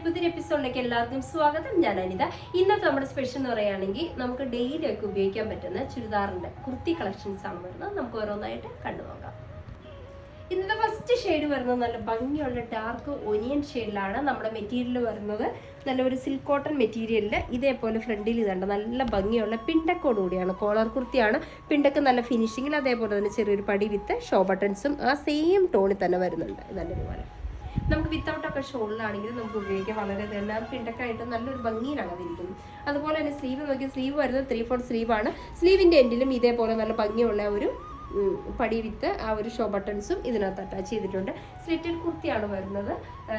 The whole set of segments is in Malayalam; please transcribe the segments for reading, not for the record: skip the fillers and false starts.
പുതിയ എപ്പിസോഡിലേക്ക് എല്ലാവർക്കും സ്വാഗതം. ഞാൻ അനിത. ഇന്നത്തെ നമ്മുടെ സ്പെഷ്യൽ എന്ന് പറയുകയാണെങ്കിൽ നമുക്ക് ഡെയിലി ഒക്കെ ഉപയോഗിക്കാൻ പറ്റുന്ന ചുരിദാറിന്റെ കുർത്തി കളക്ഷൻസ് ആണ് വരുന്നത്. നമുക്ക് ഓരോന്നായിട്ട് കണ്ടുപോകാം. ഇന്നത്തെ ഫസ്റ്റ് ഷെയ്ഡ് വരുന്നത് നല്ല ഭംഗിയുള്ള ഡാർക്ക് ഒനിയൻ ഷെയ്ഡിലാണ്. നമ്മുടെ മെറ്റീരിയൽ വരുന്നത് നല്ല ഒരു സിൽക്ക് കോട്ടൺ മെറ്റീരിയലിൽ ഇതേപോലെ ഫ്രണ്ടിൽ ഇതുണ്ട് നല്ല ഭംഗിയുള്ള പിണ്ടക്കോട് കൂടിയാണ്. കോളർ കുർത്തിയാണ്. പിണ്ടക്ക് നല്ല ഫിനിഷിങ്ങിൽ, അതേപോലെ തന്നെ ചെറിയൊരു പടി വിത്ത് ഷോ ബട്ടൺസും ആ സെയിം ടോണിൽ തന്നെ വരുന്നുണ്ട്. ഇതുപോലെ നമുക്ക് വിത്തൗട്ടൊക്കെ ഷോളിലാണെങ്കിൽ നമുക്ക് ഉപയോഗിക്കാൻ വളരെ തന്നെ പിണ്ടക്കായിട്ട് നല്ലൊരു ഭംഗിയിലാണ് അതിരിക്കുന്നത്. അതുപോലെ തന്നെ സ്ലീവ് നോക്കി, സ്ലീവ് വരുന്നത് 3/4 സ്ലീവാണ്. സ്ലീവിൻ്റെ എൻഡിലും ഇതേപോലെ നല്ല ഭംഗിയുള്ള ഒരു പടി വിത്ത് ആ ഒരു ഷോ ബട്ടൺസും ഇതിനകത്ത് അറ്റാച്ച് ചെയ്തിട്ടുണ്ട്. സ്ലിറ്റഡ് കുർത്തിയാണ് വരുന്നത്.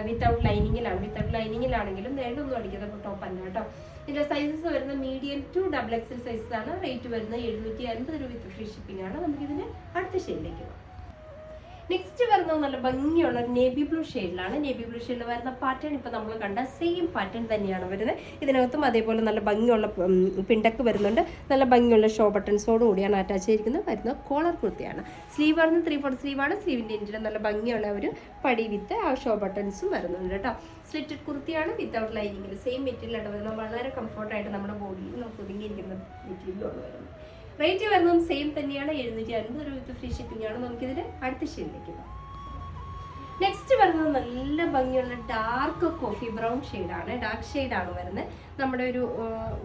വിത്തൗട്ട് ലൈനിങ്ങിലാണെങ്കിലും നേടൊന്നും അടിക്കാത്ത ടോപ്പ് അല്ല കേട്ടോ. ഇതിന്റെ സൈസസ് വരുന്നത് മീഡിയം ടു XXL സൈസസ് ആണ്. റേറ്റ് വരുന്നത് 750 രൂപ വിത്ത് ഫ്രീ ഷിപ്പിംഗ് ആണ്. നമുക്കിതിന് അടുത്ത ഷെയ്ഡിലേക്ക് പോകാം. നെക്സ്റ്റ് വരുന്നത് നല്ല ഭംഗിയുള്ള നേവി ബ്ലൂ ഷെയ്ഡിലാണ്. നേവി ബ്ലൂ ഷെയ്ഡിൽ വരുന്ന പാറ്റേൺ ഇപ്പം നമ്മൾ കണ്ട സെയിം പാറ്റേൺ തന്നെയാണ് വരുന്നത്. ഇതിനകത്തും അതേപോലെ നല്ല ഭംഗിയുള്ള പിണ്ടക്ക് വരുന്നുണ്ട്. നല്ല ഭംഗിയുള്ള ഷോ ബട്ടൺസോട് കൂടിയാണ് അറ്റാച്ച് ചെയ്തിരിക്കുന്നത്. വരുന്നത് കോളർ കുർത്തിയാണ്. സ്ലീവ് വരുന്നത് 3/4 സ്ലീവാണ്. സ്ലീവിൻ്റെ എൻഡിൽ നല്ല ഭംഗിയുള്ള ഒരു പടി വിത്ത് ആ ഷോ ബട്ടൺസും വരുന്നുണ്ട് കേട്ടോ. സ്ലിറ്റഡ് കുർത്തിയാണ് വിത്തൗട്ട് ലൈനിങ്ങിൽ. സെയിം മെറ്റീരിയലാണ് വരുന്നത്. വളരെ കംഫർട്ടായിട്ട് നമ്മുടെ ബോഡിയിൽ നമുക്ക് ഒതുങ്ങിയിരിക്കുന്ന മെറ്റീരിയലാണ് വരുന്നത്. റേറ്റ് വരുന്നതും സെയിം തന്നെയാണ്. 750 രൂപ ഫ്രീ ഷിപ്പിംഗ് ആണ്. നമുക്കിതിന് അടുത്ത ഷെയ്ഡിലേക്ക് പോകാം. നെക്സ്റ്റ് വരുന്നത് നല്ല ഭംഗിയുള്ള ഡാർക്ക് കോഫി ബ്രൗൺ ഷെയ്ഡാണ്. ഡാർക്ക് ഷെയ്ഡാണ് വരുന്നത്. നമ്മുടെ ഒരു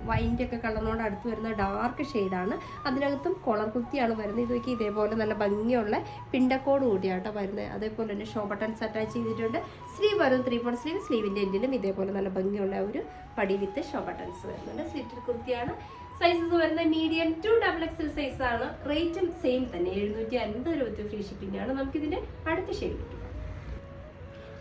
വൈൻ്റെ ഒക്കെ കളറിനോട് അടുത്ത് വരുന്ന ഡാർക്ക് ഷെയ്ഡാണ്. അതിനകത്തും കോളർ കുർത്തിയാണ് വരുന്നത്. ഇതൊക്കെ ഇതേപോലെ നല്ല ഭംഗിയുള്ള പിണ്ടക്കോട് കൂടിയാട്ടോ വരുന്നത്. അതേപോലെ തന്നെ ഷോ ബട്ടൺസ് അറ്റാച്ച് ചെയ്തിട്ടുണ്ട്. സ്ലീവ് വരുന്നത് 3/4 സ്ലീവ്. സ്ലീവിൻ്റെ എൻഡിലും ഇതേപോലെ നല്ല ഭംഗിയുള്ള ഒരു പടി വിത്ത് ഷോ ബട്ടൺസ് വരുന്നുണ്ട്. സ്ലിറ്റഡ് കുർത്തിയാണ്. സൈസസ് വരുന്നത് മീഡിയം ടു XXL സൈസ് ആണ്. റേറ്റും സെയിം തന്നെ 750 രൂപ ഫ്രീ ഷിപ്പിംഗ് ആണ്. നമുക്കിതിന്റെ അടുത്ത ഷെയ്ഡ്.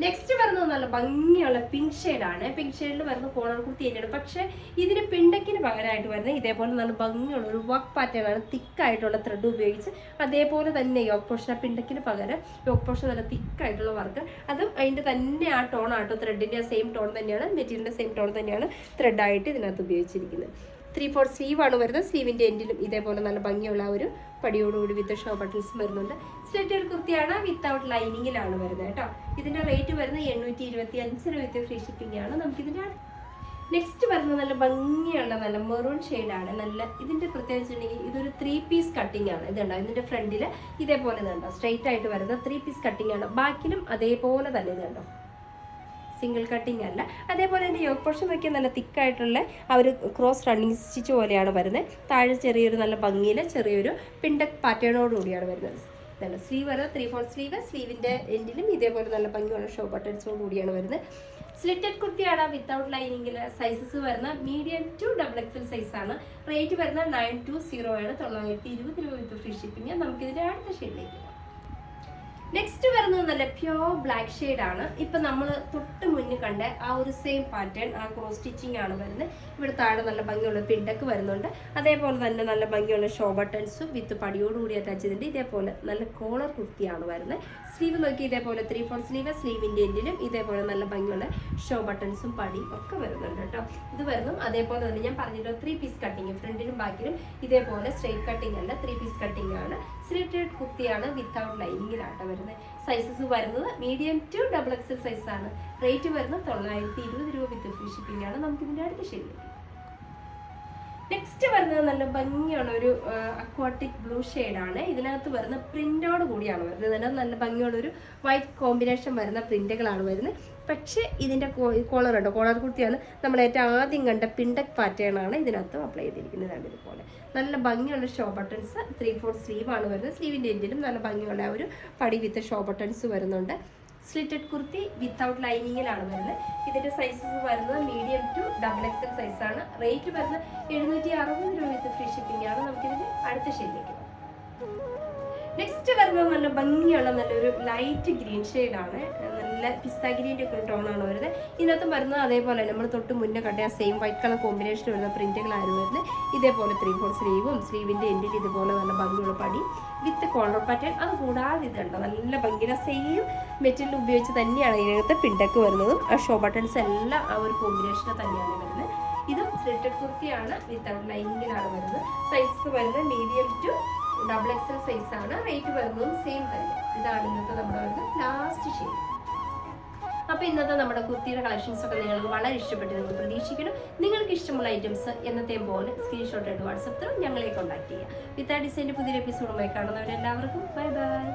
നെക്സ്റ്റ് വരുന്നത് നല്ല ഭംഗിയുള്ള പിങ്ക് ഷെയ്ഡാണ്. പിങ്ക് ഷെയ്ഡിൽ വരുന്ന കോളർ കുർത്തി തന്നെയാണ്. പക്ഷേ ഇതിന് പിണ്ടക്കിന് പകരമായിട്ട് വരുന്നത് ഇതേപോലെ നല്ല ഭംഗിയുള്ള ഒരു വർക്ക് പാറ്റേൺ ആണ്. തിക്കായിട്ടുള്ള ത്രെഡ് ഉപയോഗിച്ച് അതേപോലെ തന്നെ യോക്ക് പോർഷൻ, ആ പിണ്ടക്കിന് പകരം യോക്ക് പോർഷൻ നല്ല തിക്കായിട്ടുള്ള വർക്ക്, അതും അതിൻ്റെ തന്നെ ആ ടോൺ ആട്ടോ. ത്രെഡിൻ്റെ സെയിം ടോൺ തന്നെയാണ്, മെറ്റീരിയലിൻ്റെ സെയിം ടോൺ തന്നെയാണ് ത്രെഡായിട്ട് ഇതിനകത്ത് ഉപയോഗിച്ചിരിക്കുന്നത്. 3/4 സ്ലീവാണ് വരുന്നത്. സ്ലീവിൻ്റെ എൻഡിലും ഇതേപോലെ നല്ല ഭംഗിയുള്ള ഒരു പടിയോടുകൂടി വിത്ത് ഷോ ബട്ടൺസും വരുന്നുണ്ട്. സ്ലിറ്റഡ് കുർത്തിയാണ്. വിത്തൗട്ട് ലൈനിങ്ങിലാണ് വരുന്നത് കേട്ടോ. ഇതിന്റെ റേറ്റ് വരുന്നത് 825 രൂപ ഫ്രീ ഷിപ്പിംഗ് ആണ്. നമുക്കിതിന്റെ നെക്സ്റ്റ് വരുന്നത് നല്ല ഭംഗിയുള്ള നല്ല മെറൂൺ ഷെയ്ഡാണ്. നല്ല ഇതിന്റെ പ്രത്യേകിച്ചുണ്ടെങ്കിൽ ഇതൊരു 3 പീസ് കട്ടിംഗ് ആണ്. ഇതുണ്ടോ ഇതിന്റെ ഫ്രണ്ടിൽ ഇതേപോലെ ഇതുണ്ടോ സ്ട്രെയിറ്റ് ആയിട്ട് വരുന്നത് 3 പീസ് കട്ടിംഗ് ആണ്. ബാക്കിലും അതേപോലെ തന്നെ ഇതുണ്ടോ സിംഗിൾ കട്ടിങ് അല്ല. അതേപോലെ തന്നെ യോക്ക് പോർഷൻ നോക്കിയാൽ നല്ല തിക്കായിട്ടുള്ള ആ ഒരു ക്രോസ് റണ്ണിങ് സ്റ്റിച്ച് പോലെയാണ് വരുന്നത്. താഴെ ചെറിയൊരു നല്ല ഭംഗിയിൽ ചെറിയൊരു പിണ്ടക് പാറ്റേണോട് കൂടിയാണ് വരുന്നത്. ഇതാണ് സ്ലീവ് വരുന്നത് 3/4 സ്ലീവ്. സ്ലീവിൻ്റെ എൻഡിലും ഇതേപോലെ നല്ല ഭംഗിയുള്ള ഷോ ബട്ടൺസോട് കൂടിയാണ് വരുന്നത്. സ്ലിറ്റഡ് കുർത്തിയാണ് വിത്തൗട്ട് ലൈനിങ്ങിൽ. സൈസസ് വരുന്ന മീഡിയം ടു XXL സൈസാണ്. റേറ്റ് വരുന്ന 920 ആണ്. 920 രൂപ വിത്ത് ഫ്രീ ഷിപ്പിംഗ്. നമുക്കിതിൻ്റെ അടുത്ത ഷെയ്ഡിലേക്ക് പോകാം. നെക്സ്റ്റ് വരുന്നത് നല്ല പ്യോർ ബ്ലാക്ക് ഷെയ്ഡാണ്. ഇപ്പം നമ്മൾ തൊട്ട് മുന്നിൽ കണ്ട ആ ഒരു സെയിം പാറ്റേൺ, ആ ക്രോസ് സ്റ്റിച്ചിങ് ആണ് വരുന്നത്. ഇവിടെ താഴെ നല്ല ഭംഗിയുള്ള പിണ്ടക്ക് വരുന്നുണ്ട്. അതേപോലെ തന്നെ നല്ല ഭംഗിയുള്ള ഷോ ബട്ടൺസും വിത്ത് പടിയോടുകൂടി അറ്റാച്ച് ചെയ്തിട്ടുണ്ട്. ഇതേപോലെ നല്ല കോളർ കുർത്തിയാണ് വരുന്നത്. സ്ലീവ് നോക്കി ഇതേപോലെ 3/4 സ്ലീവ്. സ്ലീവിൻ്റെ എൻഡിലും ഇതേപോലെ നല്ല ഭംഗിയുള്ള ഷോ ബട്ടൺസും പടിയും ഒക്കെ വരുന്നുണ്ട് കേട്ടോ. ഇത് വരുന്നു അതേപോലെ തന്നെ ഞാൻ പറഞ്ഞല്ലോ 3 പീസ് കട്ടിങ്. ഫ്രണ്ടിലും ബാക്കിലും ഇതേപോലെ സ്ട്രെയിറ്റ് കട്ടിങ് അല്ല, 3 പീസ് കട്ടിങ് ആണ്. സ്ലിറ്റഡ് കുർത്തിയാണ് വിത്തൗട്ട് ലൈനിങ്ങിലാട്ടോ വരുന്നത്. സൈസസ് വരുന്നത് മീഡിയം ടു XXL സൈസ് ആണ്. റേറ്റ് വരുന്നത് 920 രൂപ വിത്ത് ഫ്രീ ഷിപ്പിംഗ് ആണ്. നമുക്കിതിൻ്റെ അടുത്ത ഷെയ്ഡിലേക്ക്. നെക്സ്റ്റ് വരുന്നത് നല്ല ഭംഗിയുള്ള ഒരു അക്വാട്ടിക് ബ്ലൂ ഷെയ്ഡാണ്. ഇതിനകത്ത് വരുന്ന പ്രിന്റോട് കൂടിയാണ് വരുന്നത്. അതിനകത്ത് നല്ല ഭംഗിയുള്ള ഒരു വൈറ്റ് കോമ്പിനേഷൻ വരുന്ന പ്രിന്റുകളാണ് വരുന്നത്. പക്ഷേ ഇതിൻ്റെ കോളർ ഉണ്ടോ, കോളർ കുർത്തിയാണ്. നമ്മൾ ഏറ്റവും ആദ്യം കണ്ട പിണ്ടക് പാറ്റേൺ ആണ് ഇതിനകത്ത് അപ്ലൈ ചെയ്തിരിക്കുന്നത്. ഇതുപോലെ നല്ല ഭംഗിയുള്ള ഷോ ബട്ടൺസ്. 3/4 സ്ലീവാണ് വരുന്നത്. സ്ലീവിൻ്റെ എൻഡിലും നല്ല ഭംഗിയുള്ള ഒരു പടി വിത്ത് ഷോ ബട്ടൺസ് വരുന്നുണ്ട്. സ്ലിറ്റഡ് കുർത്തി വിത്തൗട്ട് ലൈനിങ്ങിലാണ് വരുന്നത്. ഇതിന്റെ സൈസസ് വരുന്നത് മീഡിയം ടു XXL സൈസാണ്. റേറ്റ് വരുന്നത് 760 രൂപ വിത്ത് ഫ്രീ ഷിപ്പിംഗ് ആണ്. നമുക്കിതിന്റെ അടുത്ത ഷെയ്ഡിലേക്ക് പോകാം. നെക്സ്റ്റ് വരുന്നത് നല്ല ഭംഗിയുള്ള നല്ലൊരു ലൈറ്റ് ഗ്രീൻ ഷെയ്ഡാണ്. നല്ല പിസ്ത ഗ്രീൻ്റെ ഒക്കെ ഒരു ടോണാണ് വരുന്നത്. ഇതിനകത്തും വരുന്നത് അതേപോലെ നമ്മൾ തൊട്ട് മുന്നേ കണ്ട ആ സെയിം വൈറ്റ് കളർ കോമ്പിനേഷൻ വരുന്ന പ്രിന്റുകളായിരുന്നു വരുന്നത്. ഇതേപോലെ 3/4 സ്ലീവും സ്ലീവിൻ്റെ എൻഡിൽ ഇതുപോലെ നല്ല ഭംഗിയുള്ള പടി വിത്ത് കോളർ പാറ്റേൺ. അത് കൂടാതെ ഇതുണ്ട് നല്ല ഭംഗിയുള്ള സെയിം മെറ്റീരിയൽ ഉപയോഗിച്ച് തന്നെയാണ് ഇതിനകത്ത് പിണ്ടക്ക് വരുന്നതും. ആ ഷോ ബട്ടൺസ് എല്ലാം ആ ഒരു കോമ്പിനേഷൻ തന്നെയാണ് വരുന്നത്. ഇതും സ്ലിറ്റഡ് കുർത്തിയാണ്. വിത്തൗട്ട് ലൈനിങ്ങിലാണ് വരുന്നത്. സൈസ് വരുന്നത് മീഡിയം ടു XXL സൈസ് ആണ്. റേറ്റ് വരുന്നതും സെയിം തന്നെ. ഇതാണ് ഇന്നത്തെ നമ്മുടെ ലാസ്റ്റ് ഷെയ്ഡ്. അപ്പോൾ ഇന്നത്തെ നമ്മുടെ കുർത്തിയുടെ കളക്ഷൻസ് ഒക്കെ നിങ്ങൾക്ക് വളരെ ഇഷ്ടപ്പെട്ട് നിങ്ങൾ പ്രതീക്ഷിക്കണം. നിങ്ങൾക്ക് ഇഷ്ടമുള്ള ഐറ്റംസ് എന്നത്തെയും പോലെ സ്ക്രീൻഷോട്ട് ആയിട്ട് വാട്സപ്പ് ത്രൂ ഞങ്ങളെ കോൺടാക്ട് ചെയ്യുക. വിത്ത് ആ ഡിസൈൻ്റെ പുതിയൊരു എപ്പിസോഡുമായി കാണുന്നവരെല്ലാവർക്കും ബൈ ബൈ.